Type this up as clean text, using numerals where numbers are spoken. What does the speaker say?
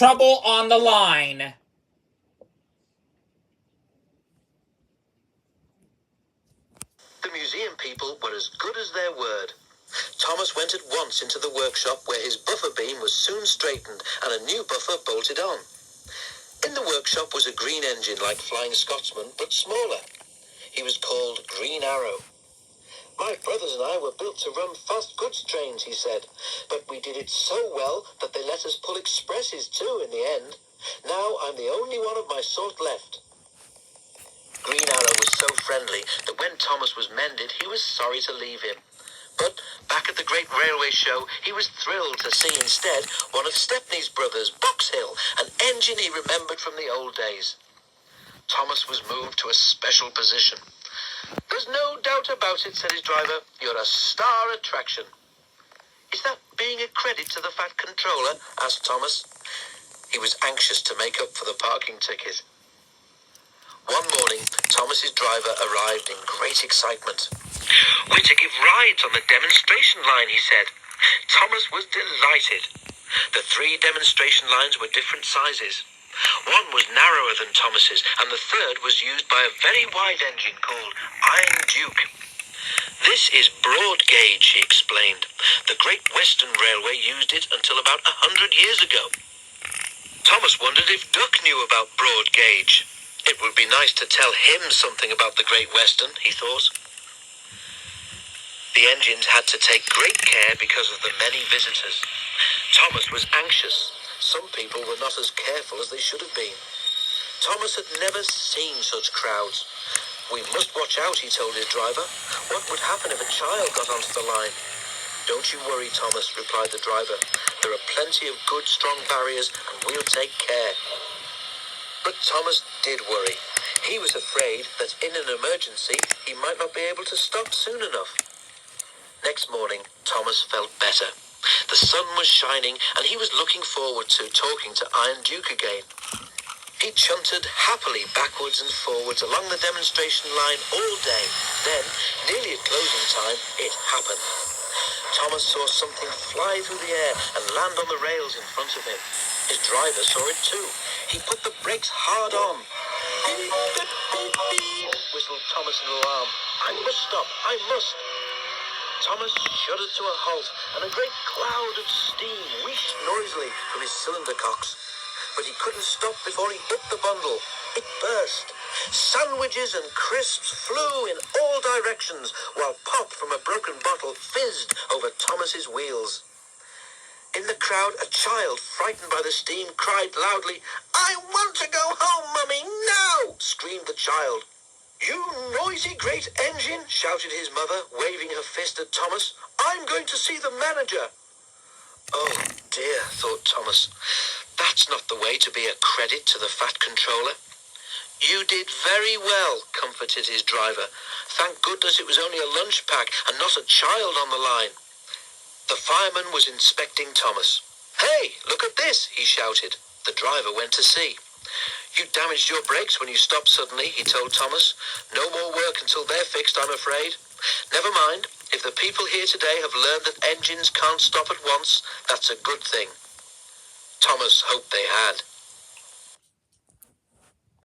trouble on the line. The museum people were as good as their word. Thomas went at once into the workshop where his buffer beam was soon straightened and a new buffer bolted on. In the workshop was a green engine like Flying Scotsman, but smaller. He was called Green Arrow. My brothers and I were built to run fast goods trains, he said, but we did it so well that they let us pull expresses too in the end. Now I'm the only one of my sort left. Green Arrow was so friendly that when Thomas was mended, he was sorry to leave him. But back at the Great Railway Show, he was thrilled to see instead one of Stepney's brothers, Box Hill, an engine he remembered from the old days. Thomas was moved to a special position. There's no doubt about it, said his driver. You're a star attraction. Is that being a credit to the Fat Controller? Asked Thomas. He was anxious to make up for the parking ticket. One morning, Thomas's driver arrived in great excitement. We're to give rides on the demonstration line, he said. Thomas was delighted. The 3 demonstration lines were different sizes. One was narrower than Thomas's, and the third was used by a very wide engine called Iron Duke. This is broad gauge, he explained. The Great Western Railway used it until about 100 years ago. Thomas wondered if Duck knew about broad gauge. It would be nice to tell him something about the Great Western, he thought. The engines had to take great care because of the many visitors. Thomas was anxious. Some people were not as careful as they should have been. Thomas had never seen such crowds. We must watch out, he told his driver. What would happen if a child got onto the line? Don't you worry, Thomas, replied the driver. There are plenty of good, strong barriers, and we'll take care. But Thomas did worry. He was afraid that in an emergency, he might not be able to stop soon enough. Next morning, Thomas felt better. The sun was shining, and he was looking forward to talking to Iron Duke again. He chunted happily backwards and forwards along the demonstration line all day. Then, nearly at closing time, it happened. Thomas saw something fly through the air and land on the rails in front of him. His driver saw it too. He put the brakes hard on. Beep, beep, beep, beep, whistled Thomas in alarm. I must stop, I must. Thomas shuddered to a halt, and a great cloud of steam wheezed noisily from his cylinder cocks. But he couldn't stop before he hit the bundle. It burst. Sandwiches and crisps flew in all directions, while pop from a broken bottle fizzed over Thomas's wheels. In the crowd, a child, frightened by the steam, cried loudly, I want to go home, Mummy, now! Screamed the child. You noisy great engine, shouted his mother, waving her fist at Thomas. I'm going to see the manager. Oh dear, thought Thomas. That's not the way to be a credit to the Fat Controller. You did very well, comforted his driver. Thank goodness it was only a lunch pack and not a child on the line. The fireman was inspecting Thomas. Hey, look at this, he shouted. The driver went to see. You damaged your brakes when you stopped suddenly, he told Thomas. No more work until they're fixed, I'm afraid. Never mind. If the people here today have learned that engines can't stop at once, that's a good thing. Thomas hoped they had.